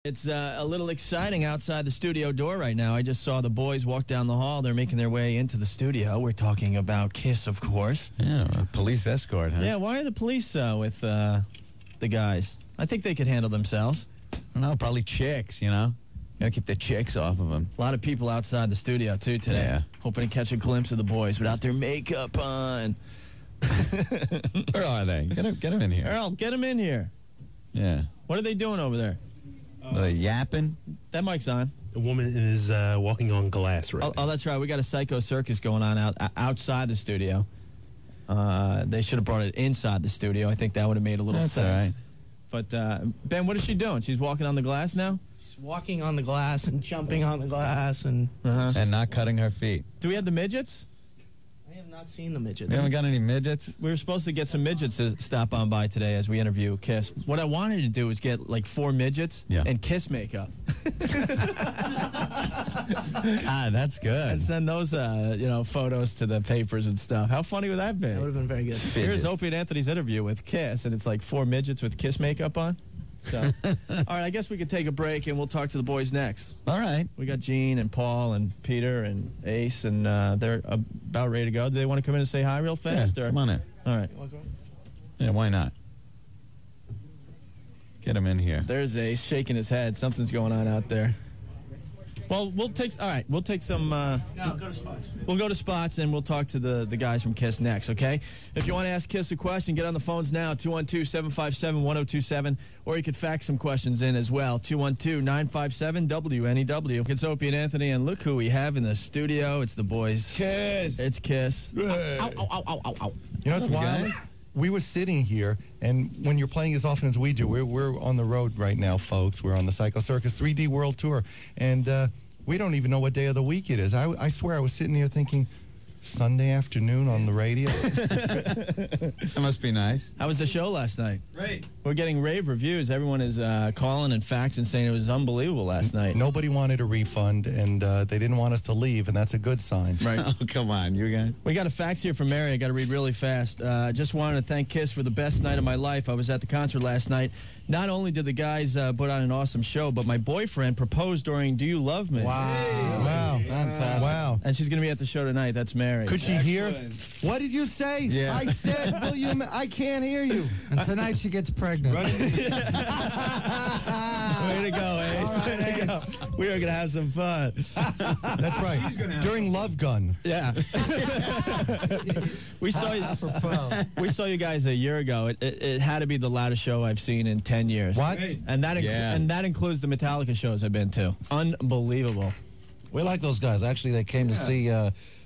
It's a little exciting outside the studio door right now. I just saw the boys walk down the hall. They're making their way into the studio. We're talking about Kiss, of course. Yeah, a police escort, huh? Yeah, why are the police with the guys? I think they could handle themselves. No, probably chicks, you know? Gotta keep the chicks off of them. A lot of people outside the studio, too, today. Yeah. Hoping to catch a glimpse of the boys without their makeup on. Where are they? Get them in here. Earl, get them in here. Yeah. What are they doing over there? Are they yapping? That mic's on. The woman is walking on glass right now. Oh, that's right. We got a psycho circus going on outside the studio. They should have brought it inside the studio. I think that would have made a little sense. All right. But, Ben, what is she doing? She's walking on the glass now? She's walking on the glass and jumping on the glass and... And not cutting her feet. Do we have the midgets? I have not seen the midgets. We haven't got any midgets? We were supposed to get some midgets to stop on by today as we interview Kiss. What I wanted to do was get, like, 4 midgets and Kiss makeup. God, that's good. And send those, photos to the papers and stuff. How funny would that be? That would have been very good. Here's Opie and Anthony's interview with Kiss, and it's like 4 midgets with Kiss makeup on. So, all right, I guess we could take a break, and we'll talk to the boys next. All right. We got Gene and Paul and Peter and Ace, and they're about ready to go. Do they want to come in and say hi real fast? Yeah, come on in. All right. Yeah, why not? Get him in here. There's Ace shaking his head. Something's going on out there. Well, we'll take some... No, go to spots. We'll go to spots, and we'll talk to the guys from Kiss next, okay? If you want to ask Kiss a question, get on the phones now, 212-757-1027, or you could fax some questions in as well, 212-957-WNEW. It's Opie and Anthony, and look who we have in the studio. It's the boys. Kiss. It's Kiss. Ow, ow, ow, ow, ow, ow. You know what's wild? We were sitting here, and when you're playing as often as we do, we're on the road right now, folks. We're on the Psycho Circus 3D World Tour, and we don't even know what day of the week it is. I swear I was sitting here thinking, Sunday afternoon on the radio. That must be nice. How was the show last night? Great. We're getting rave reviews. Everyone is calling and faxing saying it was unbelievable last night. Nobody wanted a refund, and they didn't want us to leave, and that's a good sign. Right. Oh, come on, you guys. We got a fax here from Mary. I got to read really fast. Just wanted to thank Kiss for the best night of my life. I was at the concert last night. Not only did the guys put on an awesome show, but my boyfriend proposed during Do You Love Me? Wow. Wow. Fantastic. Wow. And she's going to be at the show tonight. That's Mary. Could she hear? What did you say? Yeah. I said, William, I can't hear you. And tonight she gets pregnant. Way to go, Ace. Right, Way to go. We are going to have some fun. That's right. During Love Gun. Yeah. We saw you guys a year ago. It had to be the loudest show I've seen in 10 years. What? And that includes the Metallica shows I've been to. Unbelievable. We like those guys. Actually, they came to see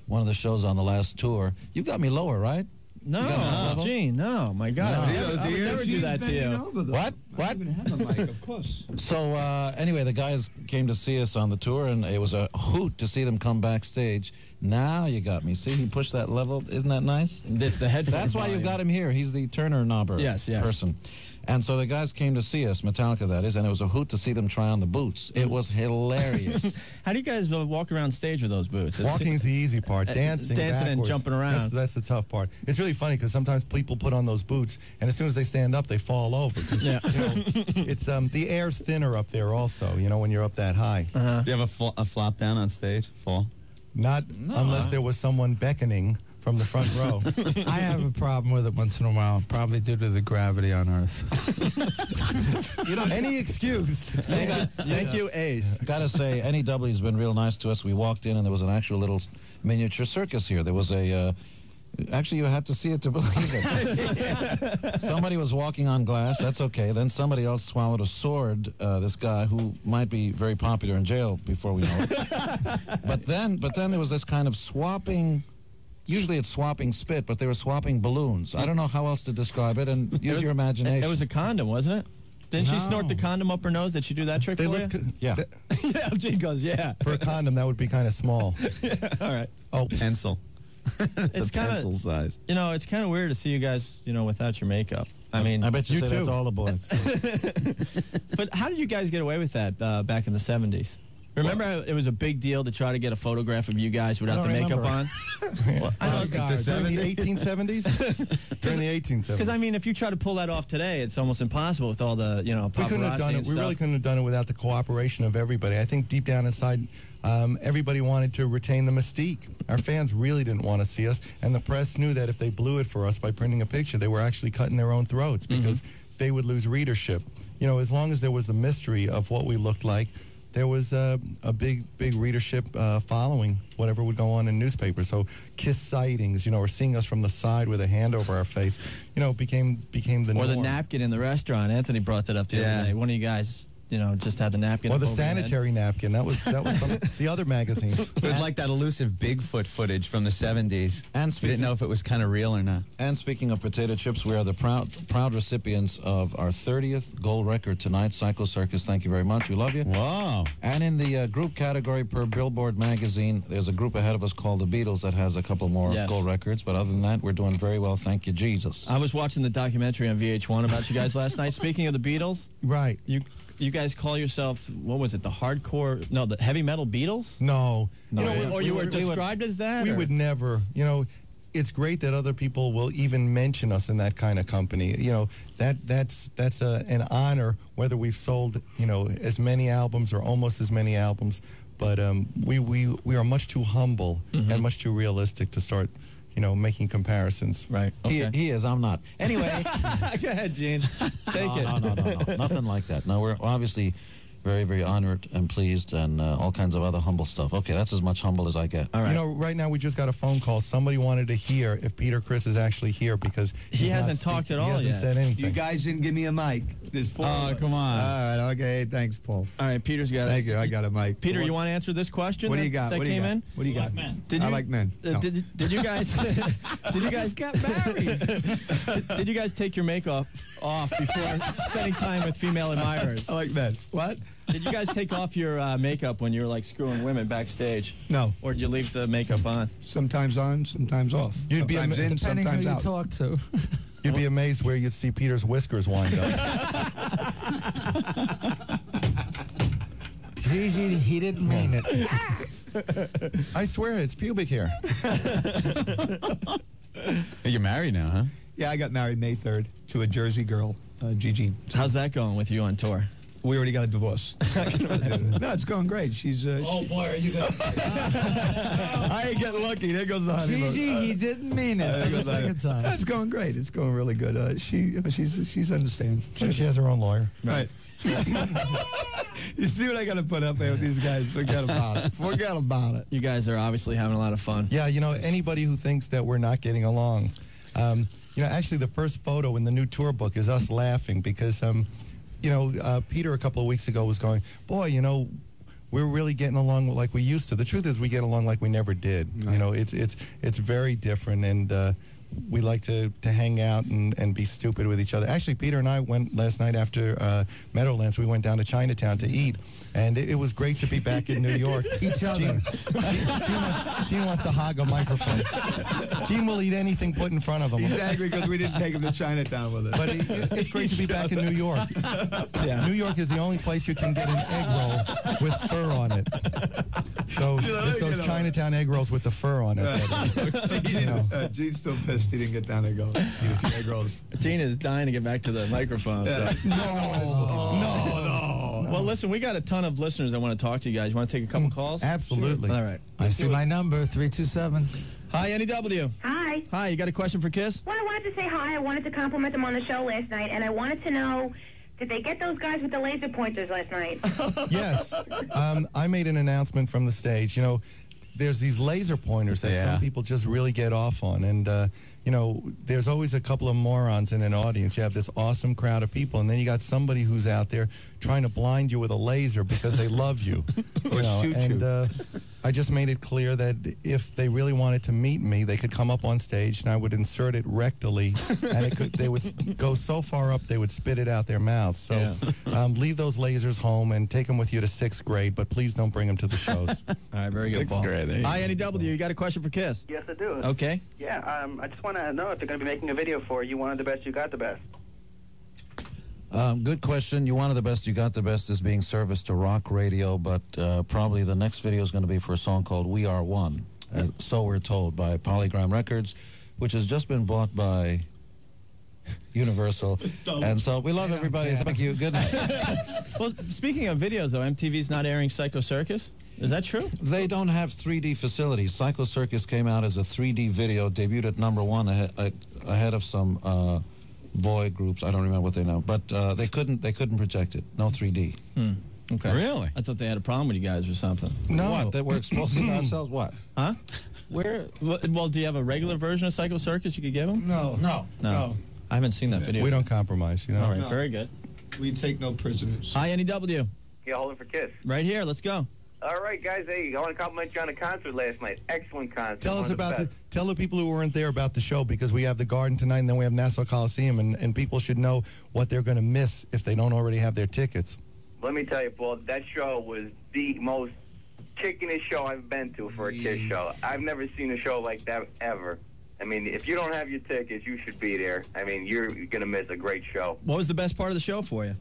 one of the shows on the last tour. You got me lower, right? No, Gene, no, my God. No. I would never do that to you. What? What? Even have a mic, of course. So, anyway, the guys came to see us on the tour, and it was a hoot to see them come backstage. Now you got me. See, he pushed that level. Isn't that nice? It's the headphones. That's why you've got him here. He's the Turner knobber person. And so the guys came to see us, Metallica that is, and it was a hoot to see them try on the boots. It was hilarious. How do you guys walk around stage with those boots? Walking's the easy part. Dancing and jumping around. That's the tough part. It's really funny because sometimes people put on those boots, and as soon as they stand up, they fall over. Yeah. It's the air's thinner up there also, when you're up that high. Uh-huh. Do you have a flop down on stage? Fall? Not unless there was someone beckoning from the front row. I have a problem with it once in a while, probably due to the gravity on Earth. Any excuse. Thank you, Ace. Gotta say, NEW has been real nice to us. We walked in, and there was an actual little miniature circus here. There was a... Actually, you had to see it to believe it. Somebody was walking on glass. That's okay. Then somebody else swallowed a sword, this guy who might be very popular in jail before we know it. But then there was this kind of swapping... Usually it's swapping spit, but they were swapping balloons. I don't know how else to describe it, and use your imagination. It was a condom, wasn't it? Didn't she snort the condom up her nose? Did she do that trick for you? Yeah. Yeah, Gene goes, yeah. For a condom, that would be kind of small. Yeah, all right. Oh, Pencil. It's kind of pencil size. It's kind of weird to see you guys, without your makeup. I mean, I bet you You say too. that's all the boys. but how did you guys get away with that back in the 70s? Remember how it was a big deal to try to get a photograph of you guys without the makeup on? During the 1870s? During the 1870s. Because, I mean, if you try to pull that off today, it's almost impossible with all the, paparazzi we couldn't have done it. and We really stuff. couldn't have done it without the cooperation of everybody. I think deep down inside, everybody wanted to retain the mystique. Our fans really didn't want to see us, and the press knew that if they blew it for us by printing a picture, they were actually cutting their own throats because they would lose readership. As long as there was the mystery of what we looked like, there was a big readership following whatever would go on in newspapers. So Kiss sightings, or seeing us from the side with a hand over our face, became the norm. Or the napkin in the restaurant. Anthony brought that up the other day. One of you guys, just had the napkin. Or up the over your head. sanitary napkin. That was from the other magazines. It was like that elusive Bigfoot footage from the 70s. And We didn't know if it was kind of real or not. And speaking of potato chips, we are the proud recipients of our 30th gold record tonight. Psycho Circus, thank you very much. We love you. Wow. And in the group category per Billboard magazine, there's a group ahead of us called the Beatles that has a couple more gold records. But other than that, we're doing very well. Thank you, Jesus. I was watching the documentary on VH1 about you guys last night. Speaking of the Beatles, Right. You guys call yourself, what was it, the heavy metal Beatles? No. Or you were described as that? We would never, it's great that other people will even mention us in that kind of company. That's an honor, whether we've sold, as many albums or almost as many albums. But we are much too humble and much too realistic to start, making comparisons. Right. Okay. He is, I'm not. Anyway. Go ahead, Gene. Take it. No. Nothing like that. No, we're obviously very, very honored and pleased and all kinds of other humble stuff. Okay, that's as much humble as I get. All right. Right now we just got a phone call. Somebody wanted to hear if Peter Criss is actually here because he hasn't talked at all yet. He hasn't said anything. You guys didn't give me a mic. There's four. Oh, come on. All right, okay. Thanks, Paul. All right, Peter's got it. Thank you. I got a mic. Peter, you want to answer this question? What do you got? That came in? What do you got? I like men. No. Did you guys? Did you guys get married? Did you guys take your makeup off before spending time with female admirers? I like men. What? Did you guys take off your makeup when you were like screwing women backstage? No. Or did you leave the makeup on? Sometimes on, sometimes off. You'd be sometimes in, Depending sometimes who you out. talk to. You'd be amazed where you'd see Peter's whiskers wind up. Gigi, he didn't mean it. I swear it's pubic hair. You're married now, huh? Yeah, I got married May 3rd to a Jersey girl, Gigi. How's that going with you on tour? We already got a divorce. No, it's going great. She's. Oh boy, are you going? I ain't getting lucky. There goes the honeymoon. Gigi, he didn't mean it. For the second time. It's going great. It's going really good. She's understanding. She has her own lawyer. Right. You see what I got to put up there with these guys? Forget about it. Forget about it. You guys are obviously having a lot of fun. Yeah, anybody who thinks that we're not getting along, actually the first photo in the new tour book is us laughing because, Peter a couple of weeks ago was going, boy, we're really getting along like we used to. The truth is we get along like we never did. Right. It's very different, and we like to hang out and be stupid with each other. Actually, Peter and I went last night after Meadowlands. We went down to Chinatown to eat, and it was great to be back in New York. Each other. Gene wants to hog a microphone. Gene will eat anything put in front of him. He's angry because we didn't take him to Chinatown with us. But it's great to be back in New York. Yeah. New York is the only place you can get an egg roll with fur on it. So it's those Chinatown egg rolls with the fur on it. Gene's still pissed he didn't get down there and go eat a few egg rolls. Gene is dying to get back to the microphone. Yeah. No. Well, listen, we got a ton of listeners that want to talk to you guys. You want to take a couple calls? Absolutely. All right. I see my number, 327. Hi, NEW. Hi. Hi, you got a question for Kiss? Well, I wanted to say hi. I wanted to compliment them on the show last night, and I wanted to know, did they get those guys with the laser pointers last night? Yes. I made an announcement from the stage. There's these laser pointers that some people just really get off on, and there's always a couple of morons in an audience. You have this awesome crowd of people, and then you got somebody who's out there trying to blind you with a laser because they love you. Shoot you. I just made it clear that if they really wanted to meet me, they could come up on stage, and I would insert it rectally, and they would go so far up they would spit it out their mouths. So leave those lasers home and take them with you to 6th grade, but please don't bring them to the shows. All right, very good, Paul. Hi, NEW. You got a question for Kiss? Yes, I do. Okay. Yeah, I just want to know if they're going to be making a video for You Wanted the Best, You Got the Best. Good question. You wanted the best, you got the best is being serviced to rock radio, but probably the next video is going to be for a song called We Are One. So we're told, by Polygram Records, which has just been bought by Universal. And so we love everybody. Thank you. Good night. Well, speaking of videos, though, MTV's not airing Psycho Circus. Is that true? They don't have 3D facilities. Psycho Circus came out as a 3D video, debuted at #1 ahead of some boy groups. I don't remember what they know, but they couldn't project it. No 3D. Okay. Really? I thought they had a problem with you guys or something. No. What? That we're exposing ourselves? What? Huh? Where? Well, do you have a regular version of Psycho Circus you could give them? No. I haven't seen that video. We don't compromise, you know. All right, No. very good. We take no prisoners. Hi, NEW. Yeah, holding for Kiss. Right here. Let's go. All right, guys. Hey, I want to compliment you on the concert last night. Excellent concert. Tell us One of about the the best. tell the people who weren't there about the show, because we have the Garden tonight and then we have Nassau Coliseum, and people should know what they're going to miss if they don't already have their tickets. Let me tell you, Paul, that show was the most kickinest show I've been to for a Kiss show. I've never seen a show like that ever. I mean, if you don't have your tickets, you should be there. I mean, you're going to miss a great show. What was the best part of the show for you?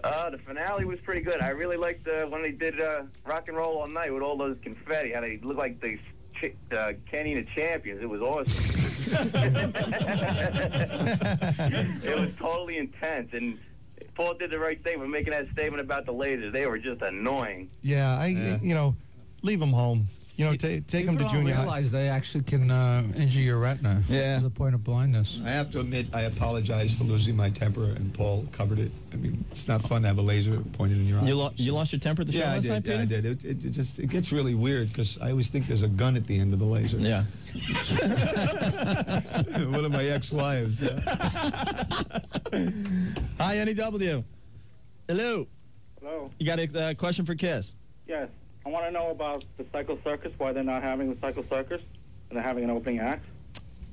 The finale was pretty good. I really liked when they did Rock and Roll All Night with all those confetti. How they looked like they Kenny the Champions. It was awesome. It was totally intense. And Paul did the right thing by making that statement about the lasers. They were just annoying. Yeah, you know, leave them home. You know, take them to junior high. Realize they actually can injure your retina to the point of blindness. I have to admit, I apologize for losing my temper, and Paul covered it. I mean, it's not fun to have a laser pointed in your eye. You lost your temper at the show last night, Peter? Yeah, I did. It gets really weird because I always think there's a gun at the end of the laser. Yeah. One of my ex-wives. Yeah. Hi, NEW. Hello. Hello. You got a question for Kiss? Yes. I want to know about the Psycho Circus, why they're not having the Psycho Circus, and they're having an opening act.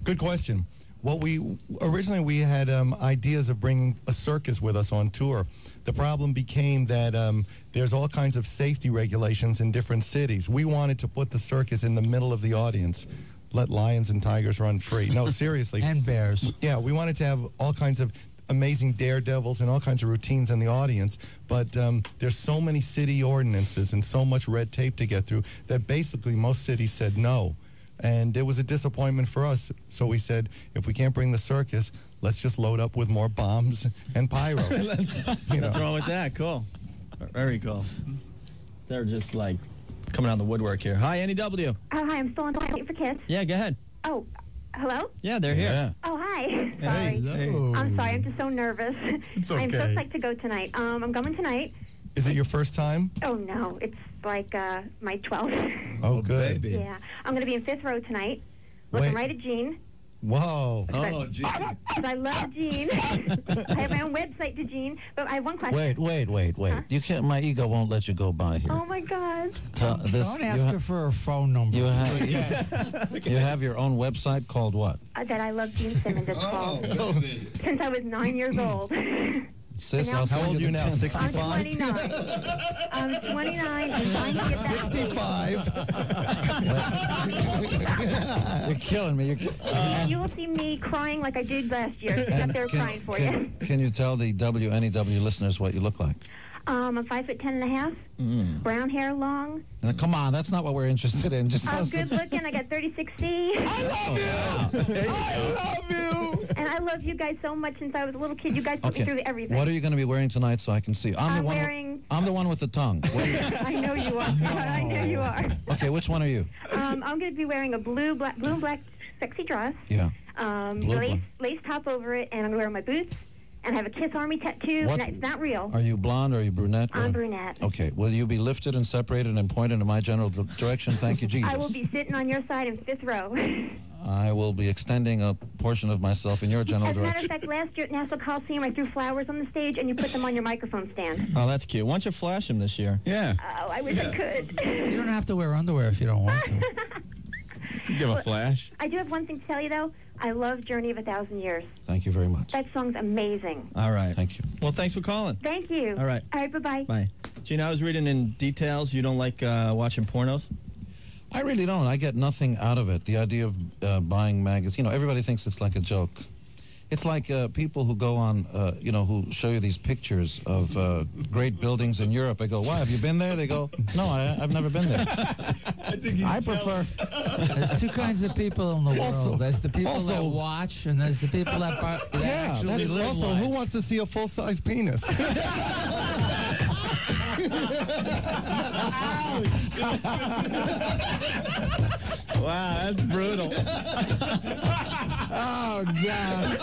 Good question. What we originally had ideas of bringing a circus with us on tour. The problem became that there's all kinds of safety regulations in different cities. We wanted to put the circus in the middle of the audience, let lions and tigers run free. No, seriously. And bears. Yeah, we wanted to have all kinds of amazing daredevils and all kinds of routines in the audience, but there's so many city ordinances and so much red tape to get through that basically most cities said no. And it was a disappointment for us. So we said, if we can't bring the circus, let's just load up with more bombs and pyro. Nothing wrong with that. Cool. Very cool. They're just like coming out of the woodwork here. Hi, NEW. Oh, hi. I'm still on the line for Kiss. Yeah, go ahead. Oh, hello? Yeah, they're here. Oh, hi. Sorry. Hello. I'm sorry. I'm just so nervous. It's I'm so okay. psyched to go tonight. I'm going tonight. Is it your first time? Oh, no. It's like my 12th. Oh, good. Baby. Yeah. I'm going to be in 5th row tonight, looking Wait. right at Gene. Whoa. Oh, gee. Because I love Gene. I have my own website to Gene. But I have one question. Wait. Huh? You can't. My ego won't let you go by here. Oh, my God. Don't ask her for her phone number. You have your own website called what? That I love Gene Simmons. It's called. Since I was 9 years old. Sis, How I'll How send old are you you the now, 10. 65? I'm 29. I'm 29 and trying to get that. 65. You're killing me. You will see me crying like I did last year. Except they were crying for you. Can you tell the WNEW listeners what you look like? I'm 5'10.5", brown hair, long. Now, come on, that's not what we're interested in. Just tell I'm us good looking. I got 36C. I love you. And I love you guys so much since I was a little kid. You guys put me through everything. What are you going to be wearing tonight so I can see? I'm the one with the tongue. I know you are. I know you are. Okay, which one are you? I'm going to be wearing a blue and black sexy dress. Yeah. Lace top over it, and I'm wearing my boots. And I have a Kiss Army tattoo. What? And it's not real. Are you blonde or are you brunette? I'm brunette. Okay. Will you be lifted and separated and pointed in my general direction? Thank you, Jesus. I will be sitting on your side in 5th row. I will be extending a portion of myself in your general As a matter direction. of fact, last year at Nassau Coliseum, I threw flowers on the stage, and you put them on your microphone stand. Oh, that's cute. Why don't you flash them this year? Yeah. Oh, I wish I could. You don't have to wear underwear if you don't want to. Give a flash. I do have one thing to tell you, though. I love Journey of a Thousand Years. Thank you very much. That song's amazing. All right. Thank you. Well, thanks for calling. Thank you. All right. All right, bye-bye. Bye. Gina, I was reading in details you don't like watching pornos? I really don't. I get nothing out of it. The idea of buying magazines, everybody thinks it's like a joke. It's like people who go on, who show you these pictures of great buildings in Europe. I go, why, have you been there? They go, no, I've never been there. I prefer... There's two kinds of people in the world. There's the people that watch, and there's the people that actually live also, life. who wants to see a full-size penis? Wow, that's brutal. Oh, God.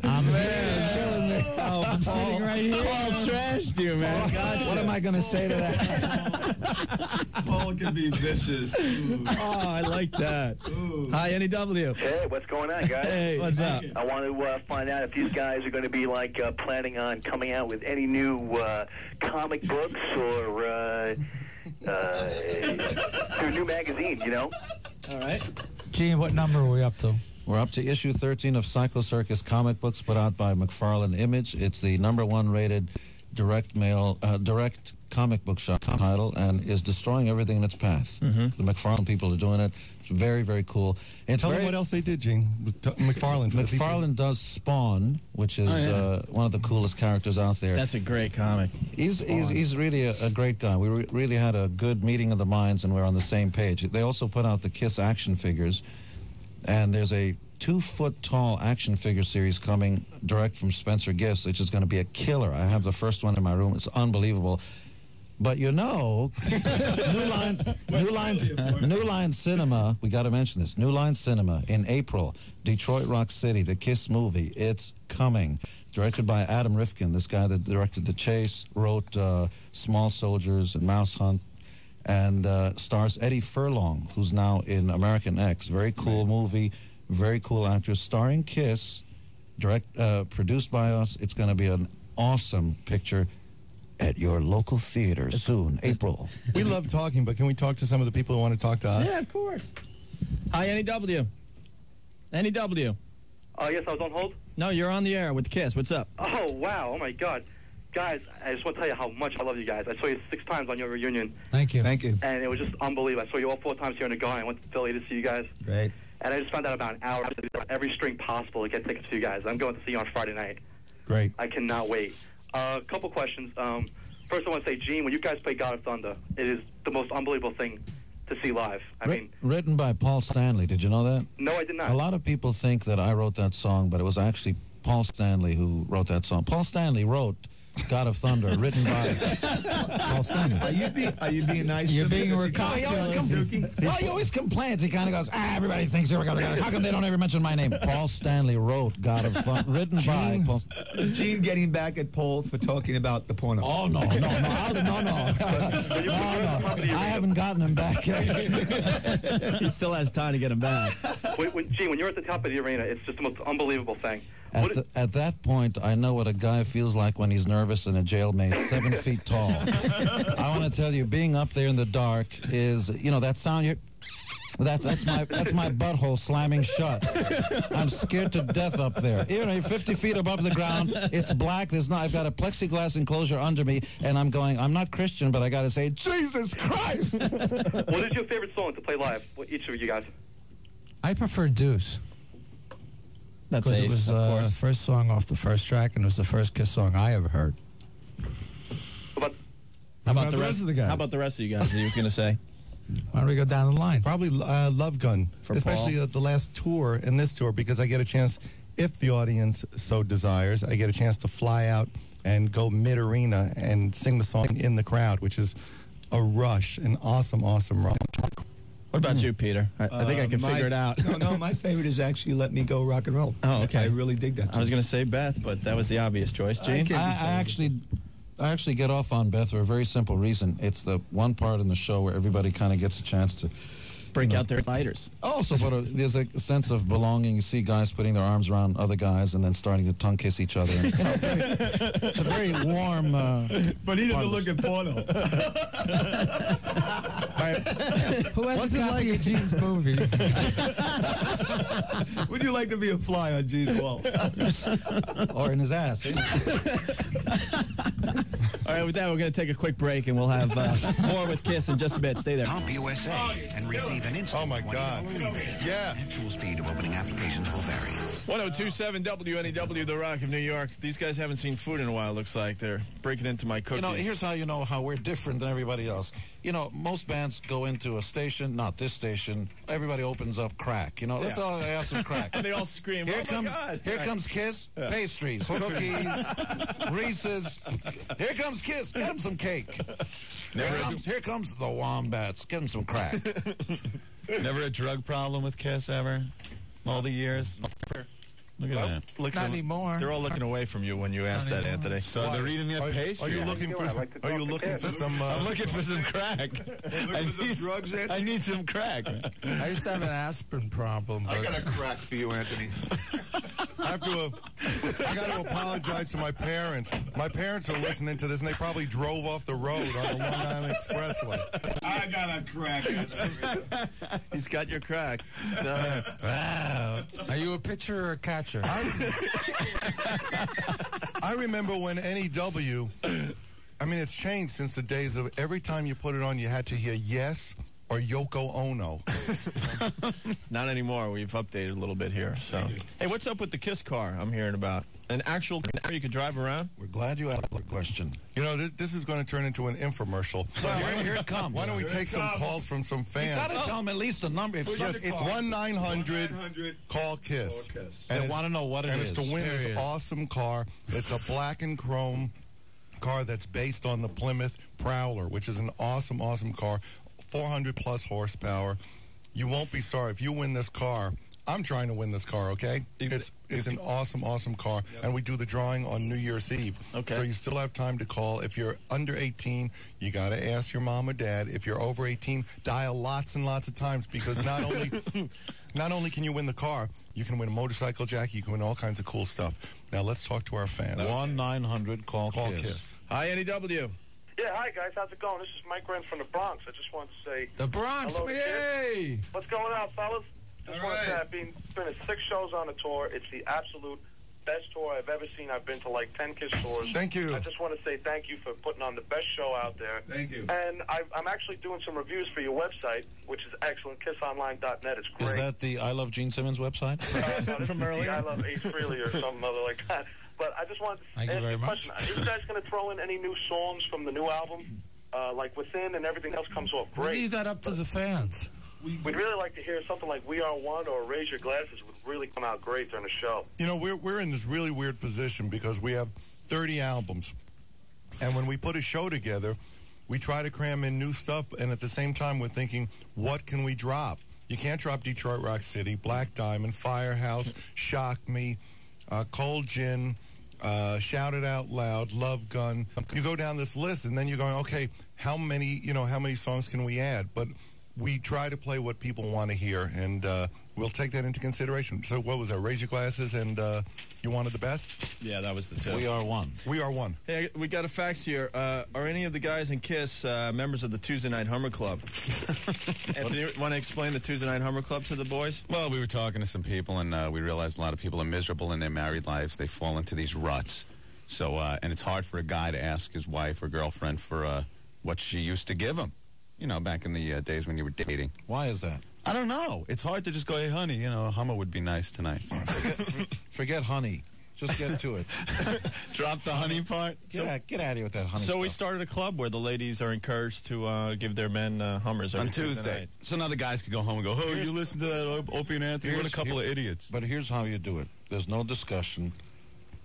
I'm killing me. Oh, I'm sitting right here. Paul trashed you, man. Gotcha. What am I going to say to that? Paul can be vicious. Ooh. Oh, I like that. Ooh. Hi, NEW. Hey, what's going on, guys? Hey, what's up? I want to find out if these guys are going to be planning on coming out with any new comic books or their new magazine, you know? All right. Gene, what number are we up to? We're up to issue 13 of Psycho Circus comic books put out by McFarlane Image. It's the #1 rated direct comic book shop title and is destroying everything in its path. The McFarlane people are doing it. It's very, very cool. Tell them what else they did, Gene. McFarlane does Spawn, which is one of the coolest characters out there. That's a great comic. He's really a great guy. We really had a good meeting of the minds, and we're on the same page. They also put out the Kiss action figures, and there's a 2-foot-tall action figure series coming direct from Spencer Gifts, which is going to be a killer. I have the first one in my room. It's unbelievable. But New Line Cinema, we got to mention this. New Line Cinema in April, Detroit Rock City, the Kiss movie. It's coming. Directed by Adam Rifkin, this guy that directed The Chase, wrote Small Soldiers and Mouse Hunt, and stars Eddie Furlong, who's now in American X. Very cool movie, very cool actress, starring Kiss, produced by us. It's going to be an awesome picture at your local theater soon, April. We love talking, but can we talk to some of the people who want to talk to us? Yeah, of course. Hi, NEW. NEW. Oh, yes, I was on hold? No, you're on the air with Kiss. What's up? Oh, wow. Oh, my God. Guys, I just want to tell you how much I love you guys. I saw you 6 times on your reunion. Thank you. Thank you. And it was just unbelievable. I saw you all 4 times here in the Garden. I went to Philly to see you guys. Great. And I just found out about an hour every string possible to get tickets to you guys. I'm going to see you on Friday night. Great. I cannot wait. A couple questions. First, I want to say, Gene, when you guys play God of Thunder, it is the most unbelievable thing to see live. I mean, written by Paul Stanley. Did you know that? No, I did not. A lot of people think that I wrote that song, but it was actually Paul Stanley who wrote that song. Paul Stanley wrote God of Thunder, written by Paul Stanley. Are you being nice? You're being He always complains. He kind of goes, everybody thinks you're God. How come they don't ever mention my name? Paul Stanley wrote God of Thunder, written by Paul. Is Gene getting back at Paul for talking about the porno? Oh, no. I haven't gotten him back yet. He still has time to get him back. Gene, when you're at the top of the arena, it's just the most unbelievable thing. At that point, I know what a guy feels like when he's nervous in a jailmate 7 feet tall. I want to tell you, being up there in the dark is, that sound you're... That's my butthole slamming shut. I'm scared to death up there. You're 50 feet above the ground. It's black. I've got a plexiglass enclosure under me, and I'm not Christian, but I got to say, Jesus Christ! What is your favorite song to play live? Each of you guys. I prefer Deuce. That's because Ace, it was the first song off the first track, and it was the first Kiss song I ever heard. How about the rest of the guys? How about the rest of you guys? He was going to say. Why don't we go down the line? Probably Love Gun, for especially Paul. The last tour and this tour, because I get a chance, if the audience so desires, I get a chance to fly out and go mid-arena and sing the song in the crowd, which is a rush, an awesome, awesome rush. What about you, Peter? I think I can figure it out. No, my favorite is actually Let Me Go Rock and Roll. Oh, okay. I really dig that. I was going to say Beth, but that was the obvious choice. Gene? I actually get off on Beth for a very simple reason. It's the one part in the show where everybody kind of gets a chance to break out their lighters. Also, but there's a sense of belonging. You see guys putting their arms around other guys and then starting to tongue kiss each other. And, it's a very warm. But he doesn't look at porno. Who has a copy of Gene's movie? Would you like to be a fly on Gene's wall? Or in his ass. All right, with that, we're going to take a quick break, and we'll have more with Kiss in just a bit. Stay there. Comp USA and receive an instant $20 rebate. Yeah. Actual speed of opening applications will vary. 1027 WNEW, The Rock of New York. These guys haven't seen food in a while, looks like. They're breaking into my cookies. You know, here's how you know how we're different than everybody else. You know, most bands go into a station, not this station. Everybody opens up crack. You know, let's all have some crack. And they all scream, Here comes Kiss, pastries, cookies, Reese's. Here comes Kiss, get him some cake. Here comes the Wombats, get him some crack. Never a drug problem with Kiss ever? All the years? Look at that. Not anymore. They're all looking away from you when you ask that, Anthony. So they're eating that pastry. Are you looking for some? I'm looking for some crack. I need some crack. I used to have an aspirin problem. I got a crack for you, Anthony. I got to apologize to my parents. My parents are listening to this, and they probably drove off the road on the Long Island Expressway. I got a crack. He's got your crack. Wow. Are you a pitcher or a catcher? I remember when NEW, I mean, it's changed since the days of every time you put it on, you had to hear Yes or Yoko Ono. Not anymore. We've updated a little bit here. So, hey, what's up with the Kiss car I'm hearing about? An actual car you could drive around? We're glad you asked that question. You know, this is going to turn into an infomercial. Well, here it comes. Why don't we take some calls from some fans? You got to tell them at least a number. It's 1-900-CALL-KISS. They want to know what it is. And it's to win this awesome car. It's a black and chrome car that's based on the Plymouth Prowler, which is an awesome, awesome car. 400-plus horsepower. You won't be sorry if you win this car. I'm trying to win this car, okay? It's an awesome, awesome car, and we do the drawing on New Year's Eve. Okay. So you still have time to call. If you're under 18, you got to ask your mom or dad. If you're over 18, dial lots and lots of times because not only can you win the car, you can win a motorcycle jacket. You can win all kinds of cool stuff. Now let's talk to our fans. 1-900-CALL-KISS. Hi, NEW. Yeah, hi guys, how's it going? This is Mike Grant from the Bronx. I just wanted to say the Bronx, hello, yay! What's going on, fellas? Just want to say I've been to 6 shows on the tour. It's the absolute best tour I've ever seen. I've been to like 10 Kiss tours. Thank you. I just want to say thank you for putting on the best show out there. Thank you. And I'm actually doing some reviews for your website, which is excellent, kissonline.net. It's great. Is that the I Love Gene Simmons website? No, this is the I Love Ace Frehley or something other like that. But I just wanted to ask you a question. Are you guys going to throw in any new songs from the new album? Like Within and everything else comes off great. We leave that up to the fans. We'd really like to hear something like We Are One or Raise Your Glasses would really come out great during the show. You know, we're in this really weird position because we have 30 albums. And when we put a show together, we try to cram in new stuff, and at the same time we're thinking, what can we drop? You can't drop Detroit Rock City, Black Diamond, Firehouse, Shock Me, Cold Gin, Shout It Out Loud, Love Gun. You go down this list, and then you're going, okay, how many songs can we add? But we try to play what people want to hear, and we'll take that into consideration. So what was that, Raise Your Glasses and You Wanted the Best? Yeah, that was the two. We Are One. We Are One. Hey, we got a fax here. Are any of the guys in KISS members of the Tuesday Night Hummer Club? Anthony, want to explain the Tuesday Night Hummer Club to the boys? Well, we were talking to some people, and we realized a lot of people are miserable in their married lives. They fall into these ruts. So, and it's hard for a guy to ask his wife or girlfriend for what she used to give him. You know, back in the days when you were dating. Why is that? I don't know. It's hard to just go, hey, honey, you know, a Hummer would be nice tonight. Forget honey. Just get to it. Drop the honey part. Get out of here with that honey So stuff. we started a club where the ladies are encouraged to give their men Hummers on every Tuesday. night. So now the guys could go home and go, oh, you listen to that Opie and Anthony? What a couple of idiots. But here's how you do it. There's no discussion.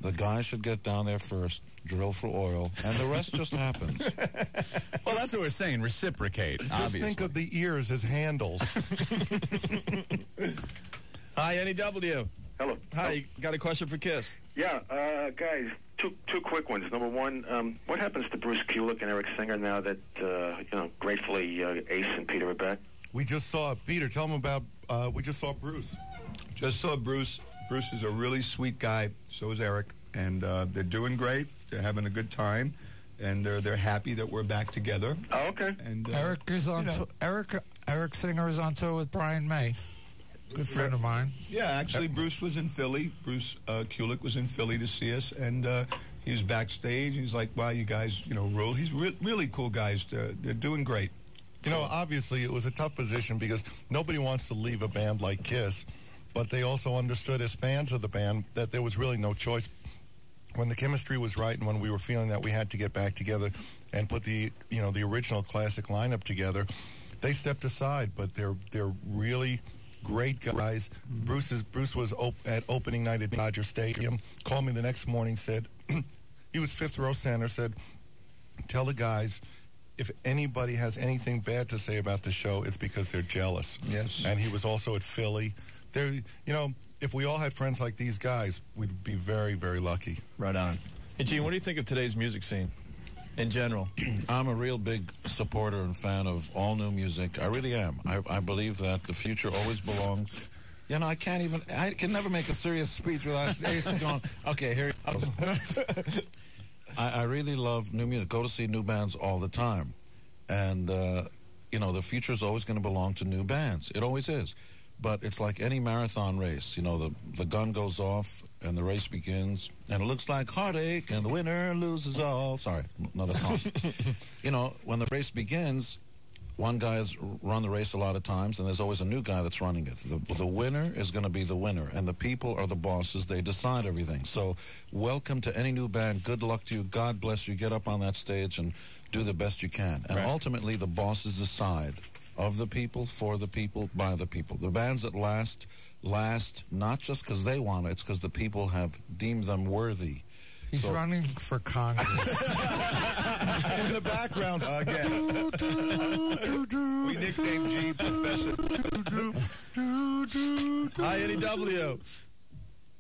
The guy should get down there first, drill for oil, and the rest just happens. Well, that's what we're saying. Reciprocate, Just obviously. think of the ears as handles. Hi, NEW. Hello. Hi, you got a question for KISS? Yeah, guys, two quick ones. Number one, what happens to Bruce Kulick and Eric Singer now that, gratefully Ace and Peter are back? We just saw Peter. Tell them about, we just saw Bruce. Just saw Bruce. Bruce is a really sweet guy. So is Eric. And they're doing great. They're having a good time. And they're happy that we're back together. Oh, okay. And Eric is on Eric Singer is on tour with Brian May. Good friend of mine. Yeah, actually, Bruce was in Philly. Bruce Kulick was in Philly to see us, and he was backstage. He's like, wow, you guys, rule. He's really cool guys. They're doing great. Obviously, it was a tough position because nobody wants to leave a band like KISS. but they also understood as fans of the band that there was really no choice. When the chemistry was right and when we were feeling that we had to get back together and put the original classic lineup together, they stepped aside, but they're really great guys. Bruce was at opening night at Dodger Stadium, called me the next morning, said, he was fifth row center, said, tell the guys, if anybody has anything bad to say about the show, it's because they're jealous. Yes. And he was also at Philly. If we all had friends like these guys, we'd be very, very lucky. Right on. Hey, Gene, what do you think of today's music scene in general? I'm a real big supporter and fan of all new music. I really am. I believe that the future always belongs. I can never make a serious speech without Ace going, okay, here he goes. I really love new music. Go to see new bands all the time. And, the future is always going to belong to new bands. It always is. But it's like any marathon race. The gun goes off and the race begins, and it looks like heartache, and the winner loses all. Sorry, another song. When the race begins, one guy's run the race a lot of times, and there's always a new guy that's running it. The winner is going to be the winner, and the people are the bosses. They decide everything. So welcome to any new band. Good luck to you. God bless you. Get up on that stage and do the best you can. And ultimately, the bosses decide. Of the people, for the people, by the people. The bands that last not just because they want it, it's because the people have deemed them worthy. He's running for Congress. In the background. Again. We nicknamed G Professor. Hi, NEW.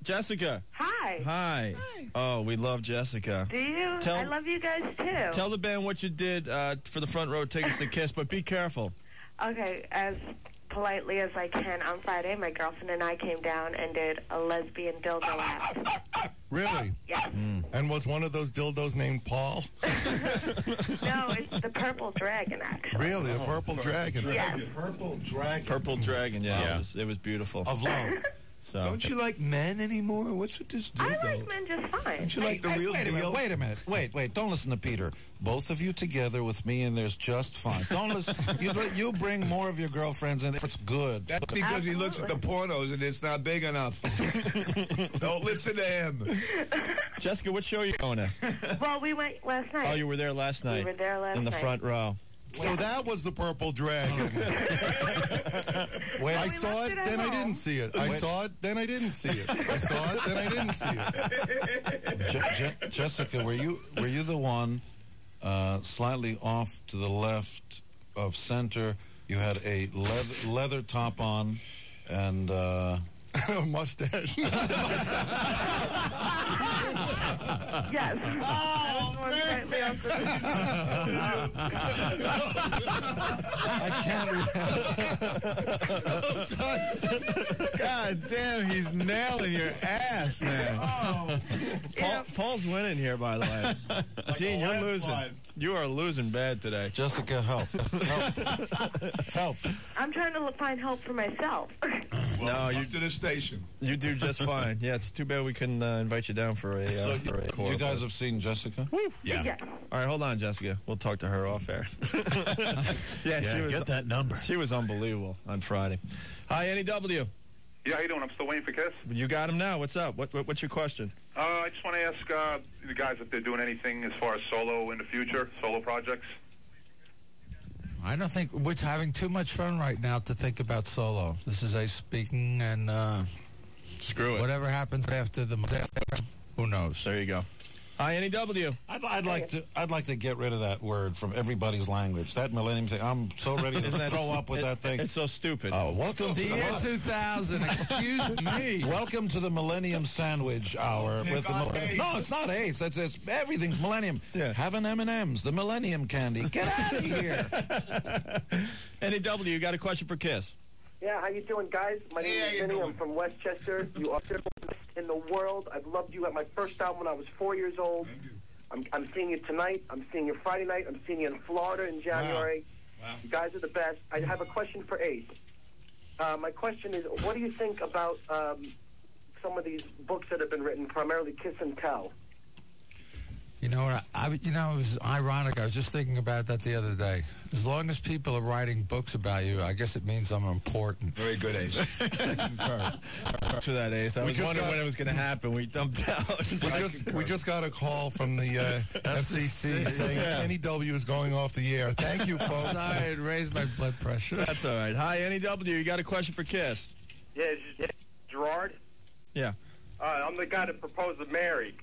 Jessica. Hi. Hi. Oh, we love Jessica. Do you? I love you guys, too. Tell the band what you did for the front row tickets to Kiss, but be careful. Okay, as politely as I can, on Friday, my girlfriend and I came down and did a lesbian dildo act. Really? Yes. And was one of those dildos named Paul? No, it's the Purple Dragon, actually. Really? The Purple Dragon? Yes. Purple Dragon. Purple Dragon, yeah. It was beautiful. Of love. So. Don't you like men anymore? What's with this dildo? I like men just fine. Don't you like the real deal? Wait a minute. Wait. Don't listen to Peter. Both of you together with me and there's just fine. Don't listen. You bring more of your girlfriends in. It's good. That's because he looks at the pornos and it's not big enough. Don't listen to him. Jessica, what show are you going to? Well, we went last night. Oh, you were there last night? We were there last night. In the front row. So that was the Purple Dragon. I saw it, then I didn't see it. I saw it, then I didn't see it. I saw it, then I didn't see it. Jessica, were you the one slightly off to the left of center? You had a leather top on and mustache. Yes. I can't God damn, he's nailing your ass, man. Paul's winning here, by the way. Gene, you're losing. You are losing bad today. Jessica, help. Help. I'm trying to find help for myself. No, you to the station. You do just fine. Yeah, it's too bad we couldn't invite you down for a you guys have seen Jessica? Woo. Yeah. All right, hold on, Jessica. We'll talk to her off air. She was, get that number. She was unbelievable on Friday. Hi, NEW. Yeah, how you doing? I'm still waiting for Kiss. You got him now. What's up? What's your question? I just want to ask the guys if they're doing anything as far as solo in the future, solo projects. I don't think we're having too much fun right now to think about solo. This is Ace speaking, and screw it. Whatever happens after the who knows? There you go. Hi, NEW. I'd like to get rid of that word from everybody's language. That millennium thing. I'm so ready to throw up with that thing. It's so stupid. Oh, welcome to the year 2000. Excuse me. Welcome to the Millennium Sandwich Hour. No, it's not AIDS. It's everything's millennium. Yeah. Having M&Ms, the Millennium Candy. Get out of here. NEW, you got a question for Kiss? Yeah, how you doing, guys? My name is Vinny. I'm from Westchester. You are the best in the world. I've loved you at my first album when I was 4 years old. I'm seeing you tonight. I'm seeing you Friday night. I'm seeing you in Florida in January. Wow. You guys are the best. I have a question for Ace. My question is, what do you think about some of these books that have been written, primarily Kiss and Tell? You know what? It was ironic. I was just thinking about that the other day. As long as people are writing books about you, I guess it means I'm important. Very good, Ace. For that, Ace. I was wondering when it was going to happen. We dumped out. We just got a call from the FCC saying NEW is going off the air. Thank you, folks. Sorry, it raised my blood pressure. That's all right. Hi, NEW. You got a question for Kiss? Yeah, Gerard? Yeah. I'm the guy that proposed to Mary.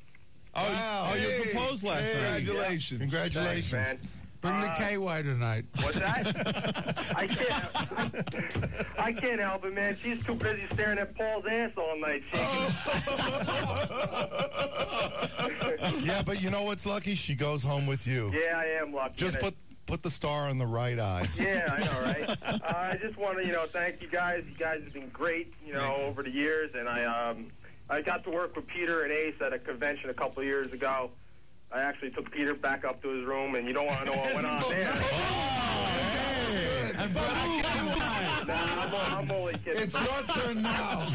Oh, you proposed last night. Congratulations. Congratulations. Thanks, man. Bring the KY tonight. What's that? I can't help it, man. She's too busy staring at Paul's ass all night. Yeah, but you know what's lucky? She goes home with you. Yeah, I am lucky. Just put the star on the right eye. Yeah, I know, right? I just want to, thank you guys. You guys have been great, over the years, and I got to work with Peter and Ace at a convention a couple of years ago. I actually took Peter back up to his room, and you don't want to know what went on there. I'm only kidding. It's your turn now.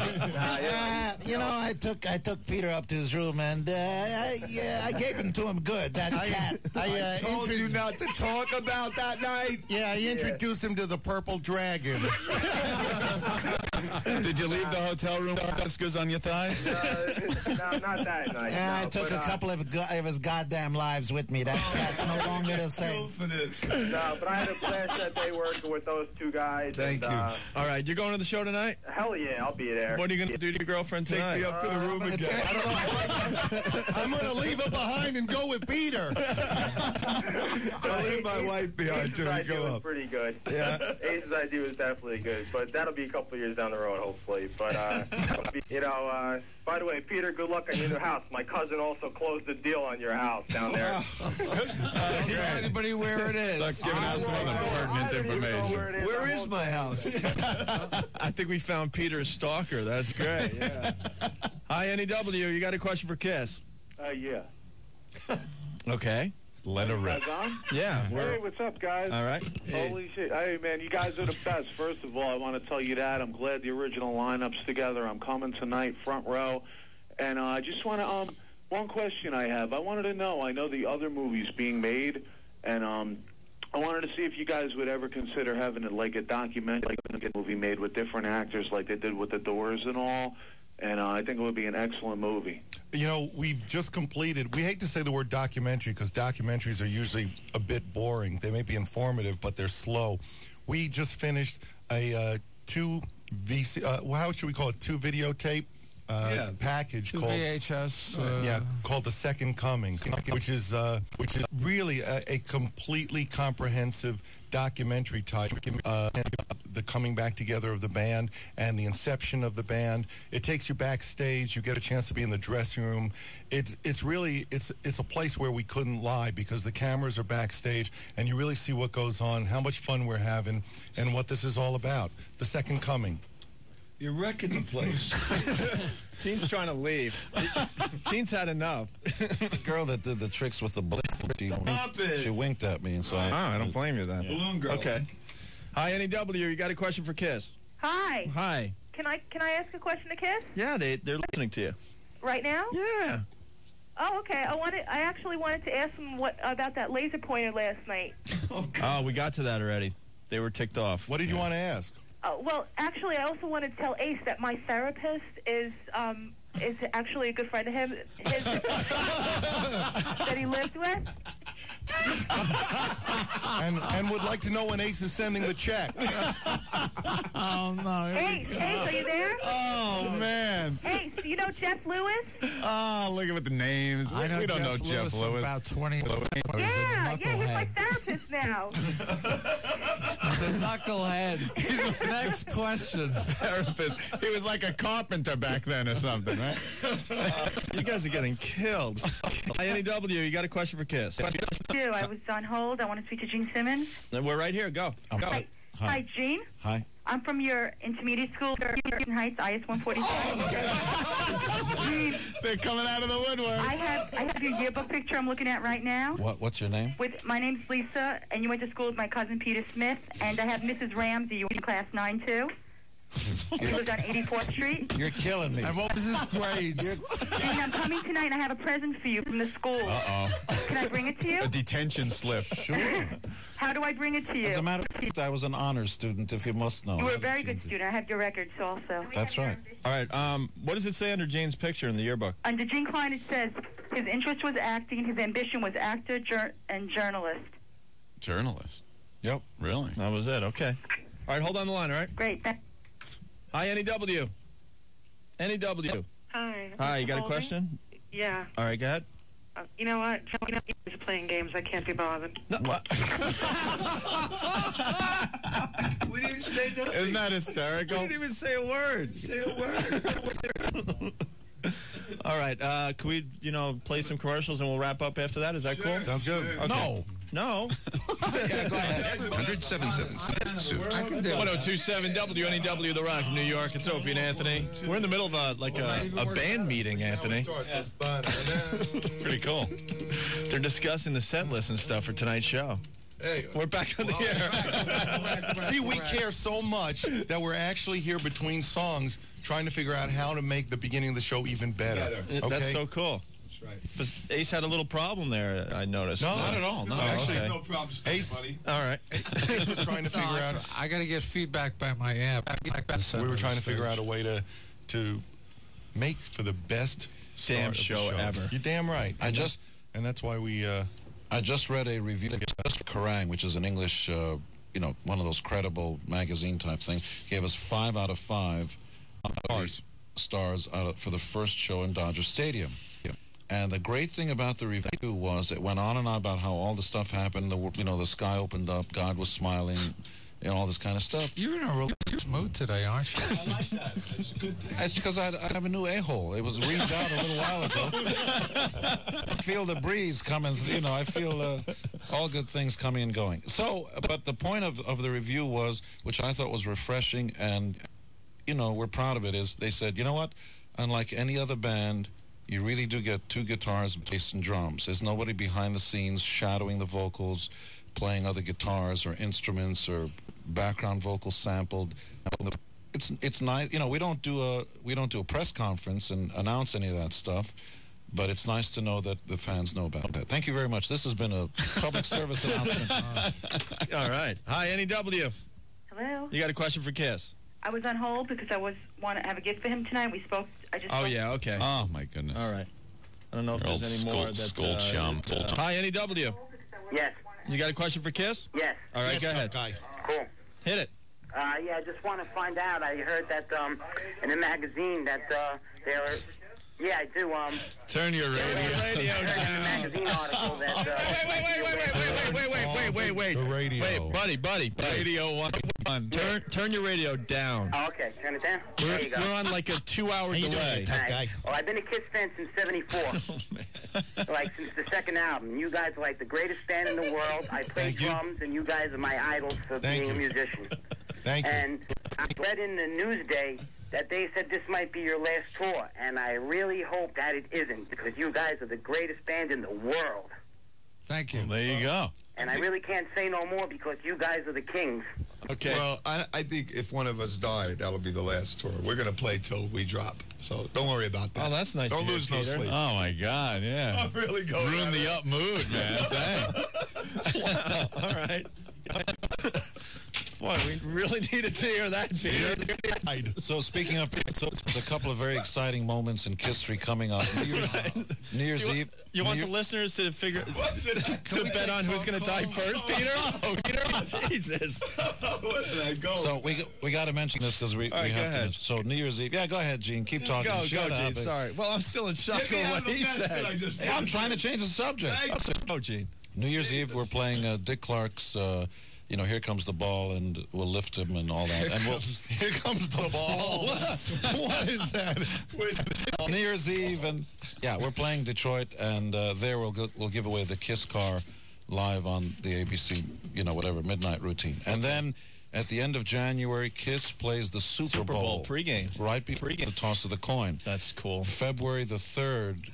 I took Peter up to his room, and I gave him to him good. That cat. I told you not to talk about that night. Yeah, I introduced him to the purple dragon. Did you leave the hotel room with whiskers on your thighs? No, not that night. I took a couple of his goddamn lives with me. That cat's no longer the same. No, but I had a blast that day working with those two guys. Thank you. All right, you're going to the show tonight? Hell yeah, I'll be there. What are you going to do to your girlfriend tonight? Take me up to the room again. I don't know. I'm going to leave her behind and go with Peter. I'll leave my wife behind too. Ace's idea was pretty good. Yeah. Ace's idea was definitely good, but that'll be a couple of years down the road, hopefully. But, by the way, Peter, good luck on your new house. My cousin also closed the deal on your house down there. Don't tell anybody where it is. Like giving out some other pertinent information. Where is my house? I think we found Peter's stalker. That's great. Yeah. Hi, NEW. You got a question for Kiss? Yeah. Okay. Let her rip. Yeah. Hey, what's up, guys? All right. Holy shit. Hey, man, you guys are the best. First of all, I want to tell you that. I'm glad the original lineup's together. I'm coming tonight, front row. And I just want to, one question I have. I wanted to know, I know the other movie's being made, and I wanted to see if you guys would ever consider having it like a documentary, like a movie made with different actors like they did with The Doors and all. And I think it would be an excellent movie. We've just completed, we hate to say the word documentary because documentaries are usually a bit boring. They may be informative, but they're slow. We just finished a two videotape package called VHS. Called The Second Coming, which is really a completely comprehensive documentary type. The coming back together of the band and the inception of the band. It takes you backstage. You get a chance to be in the dressing room. It's a place where we couldn't lie because the cameras are backstage and you really see what goes on, how much fun we're having, and what this is all about. The Second Coming. You're wrecking the place. Gene's trying to leave. Gene's had enough. The girl that did the tricks with the balloon, she winked at me, and so I don't blame you then. Balloon girl. Okay. Hi, NEW. You got a question for Kiss? Hi. Hi. Can I ask a question to Kiss? Yeah, they're listening to you. Right now? Yeah. Oh, okay. I actually wanted to ask them about that laser pointer last night. Oh, we got to that already. They were ticked off. What did you want to ask? Well, actually, I also wanted to tell Ace that my therapist is actually a good friend of him that he lived with. and would like to know when Ace is sending the check. Oh, no. Ace, are you there? Oh, man. Ace, do you know Jeff Lewis? Oh, look at the names. I know we don't Jeff know Jeff Lewis. About 20 Yeah, he's my therapist now. He's a knucklehead. Next question. Therapist. He was like a carpenter back then or something, right? You guys are getting killed. Hi, NEW. You got a question for Kiss? I was on hold. I want to speak to Gene Simmons. We're right here. Go. Hi, Gene. Hi. I'm from your intermediate school, Houston Heights, IS 145. They're coming out of the woodwork. I have your yearbook picture I'm looking at right now. What's your name? My name's Lisa, and you went to school with my cousin Peter Smith, and I have Mrs. Ramsey. You went to class 9 too. He lives on 84th Street. You're killing me. And what was his grade? Gene, I'm coming tonight and I have a present for you from the school. Can I bring it to you? A detention slip. Sure. How do I bring it to you? As a matter of fact, I was an honors student, if you must know. You were a very good student. I have your records also. That's right. All right. What does it say under Gene's picture in the yearbook? Under Gene Klein, it says his interest was acting. His ambition was actor and journalist. Journalist? Yep. Really? That was it. Okay. All right. Hold on the line. All right. Great. Hi, NEW. NEW. Hi. Hi. You got a question? Yeah. All right. Go ahead. You know what? He's playing games. I can't be bothered. No, what? We didn't say nothing. Isn't that hysterical? We didn't even say a word. Say a word. All right. Can we, play some commercials and we'll wrap up after that? Is that cool? Sounds good. Okay. No. No. Yeah, go ahead. 102.7 WNEW, The Rock, New York. It's Opie and Anthony. We're in the middle of a band meeting, Anthony. Pretty cool. They're discussing the set list and stuff for tonight's show. Hey, we're back on the air. See, we care so much that we're actually here between songs trying to figure out how to make the beginning of the show even better. Okay? That's so cool. Right. But Ace had a little problem there, I noticed. No, not at all. No, actually, okay. No problems, Ace, buddy. All right. Ace was trying to figure out. I got to get feedback by my amp. We were trying to figure out a way to make for the best damn show ever. You're damn right. And that's why we. I just read a review of Kerrang, which is an English, one of those credible magazine type thing. Gave us 5 out of 5 stars for the first show in Dodger Stadium. And the great thing about the review was it went on and on about how all the stuff happened. The sky opened up, God was smiling, all this kind of stuff. You're in a religious mood today, aren't you? I like that. It's a good thing. It's because I have a new a-hole. It was reamed out a little while ago. I feel the breeze coming. I feel all good things coming and going. So, but the point of the review was, which I thought was refreshing, and we're proud of it, is they said, you know what? Unlike any other band, you really do get 2 guitars, bass, and drums. There's nobody behind the scenes shadowing the vocals, playing other guitars or instruments or background vocals sampled. It's nice. We don't do a press conference and announce any of that stuff, but it's nice to know that the fans know about that. Thank you very much. This has been a public service announcement. All right. Hi, NEW. Hello. You got a question for Kiss? I was on hold because I want to have a gift for him tonight. We spoke. Yeah, okay. Oh, my goodness. All right. I don't know if there's any more. School chum. Hi, NEW. Yes. You got a question for Kiss? Yes. All right, Yes, go ahead. Guy. Cool. Hit it. Yeah, I just want to find out. I heard that in the magazine that there are. Yeah, I do. Turn your radio down. In the magazine article that. Wait. The radio. Wait, buddy. Radio 101. Turn your radio down. Oh, okay, turn it down. There you go. We're on like a 2-hour How you delay. doing, tough guy? Well, I've been a Kiss fan since '74. Like since the second album. You guys are like the greatest band in the world. I play drums, and you guys are my idols for being a musician. Thank you. And I read in the Newsday that they said this might be your last tour, and I really hope that it isn't, because you guys are the greatest band in the world. Thank you. Well, there you go. And I really can't say no more because you guys are the kings. Okay. Well, I think if one of us died, that'll be the last tour. We're going to play till we drop. So don't worry about that. Oh, that's nice. Don't lose no sleep. Oh, my God, yeah. I'm really going Ruin the up mood, man. All right. Boy, we really needed to hear that, Peter. So speaking of, there's a couple of very exciting moments in history coming up. New Year's Eve. You want the listeners to figure to bet on who's going to die first, Peter? Oh, Peter! Jesus! Where did I go? So we got to mention this because we have to mention. So New Year's Eve. Yeah, go ahead, Gene. Keep talking. Go, Gene. Sorry. Well, I'm still in shock of what he said. Hey, I'm trying to change the subject. Oh, Gene. New Year's Eve, we're playing Dick Clark's. Here comes the ball, and we'll lift him and all that. Here comes the ball. What is that? New Year's Eve, and we're playing Detroit, and there we'll give away the Kiss car live on the ABC, midnight routine. And then at the end of January, Kiss plays the Super Bowl pregame. Right before the toss of the coin. That's cool. February the 3rd,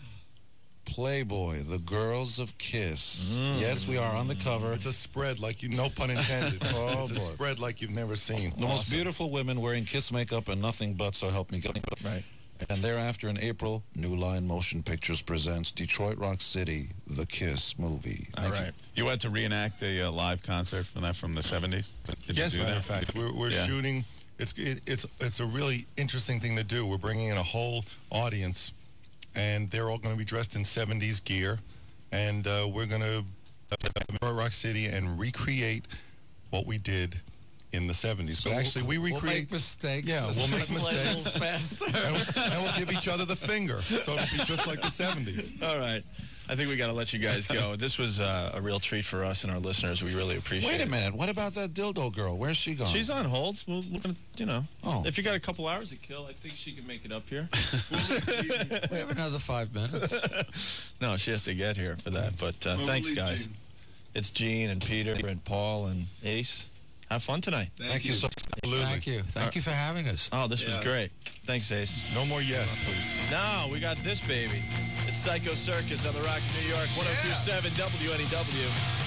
Playboy, the girls of Kiss. Yes, we are on the cover. It's a spread like you, no pun intended. It's a boy. spread like you've never seen. The most beautiful women wearing Kiss makeup and nothing but So Help Me God. Right. And thereafter in April, New Line Motion Pictures presents Detroit Rock City, the Kiss movie. All right. You had to reenact a live concert from the 70s? Did Yes, you do matter that? of fact, we're shooting. It's a really interesting thing to do. We're bringing in a whole audience, and they're all going to be dressed in 70s gear, and we're going to Rock City and recreate what we did in the 70s. So but actually, we recreate... We'll make mistakes. Yeah, we'll make mistakes. Faster. and we'll give each other the finger, so it'll be just like the 70s. All right. I think we got to let you guys go. This was a real treat for us and our listeners. We really appreciate it. Wait a minute. What about that dildo girl? Where's she gone? She's on hold. We're gonna, Oh. if you got a couple hours to kill, I think she can make it up here. We have another 5 minutes. No, she has to get here for that. But thanks, guys. It's Gene and Peter and Paul and Ace. Have fun tonight. Thank you so much. Thank you. Thank you for having us. Oh, this was great. Thanks, Ace. No more yes, please. No, we got this baby. It's Psycho Circus on the Rock of New York, 102.7 WNEW.